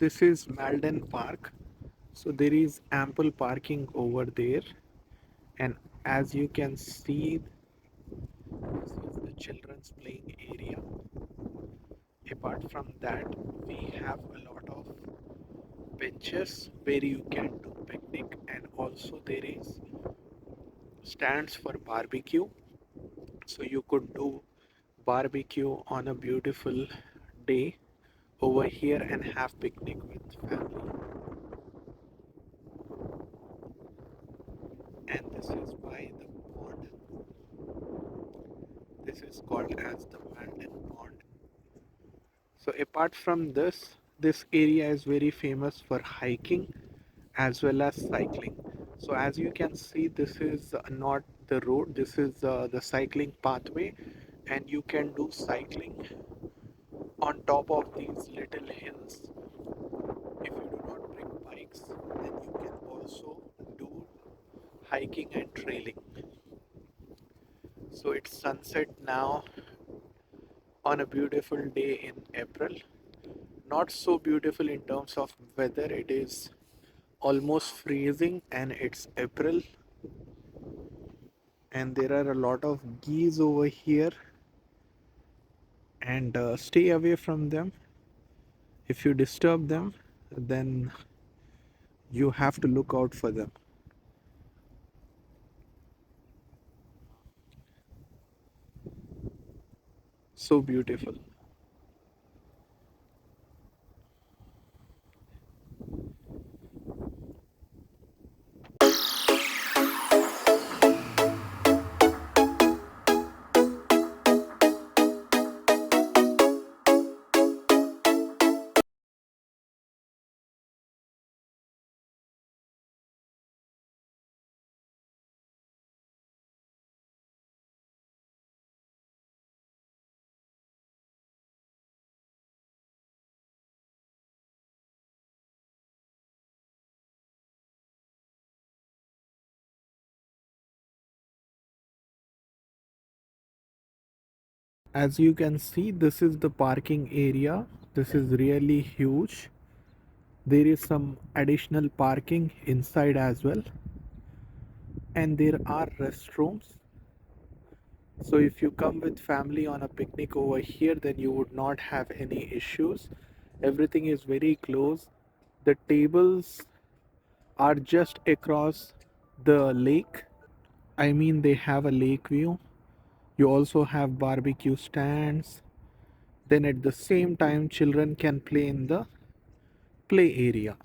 This is Malden Park. So there is ample parking over there, and as you can see, this is the children's playing area. Apart from that, we have a lot of benches where you can do picnic, and also there is stands for barbecue. So you could do barbecue on a beautiful day over here and have picnic with family. And this is why the pond, this is called as the Malden Pond. So apart from this area is very famous for hiking as well as cycling. So as you can see, this is not the road, this is the cycling pathway, and you can do cycling on top of these little hills. If you do not bring bikes, then you can also do hiking and trailing. So it's sunset now on a beautiful day in April. Not so beautiful in terms of weather, it is almost freezing and it's April, and there are a lot of geese over here, and stay away from them. If you disturb them, then you have to look out for them. So beautiful. As you can see, this is the parking area. This is really huge. There is some additional parking inside as well, and there are restrooms. So if you come with family on a picnic over here, then you would not have any issues. Everything is very close. The tables are just across the lake. I mean, they have a lake view. You also have barbecue stands. Then at the same time, children can play in the play area.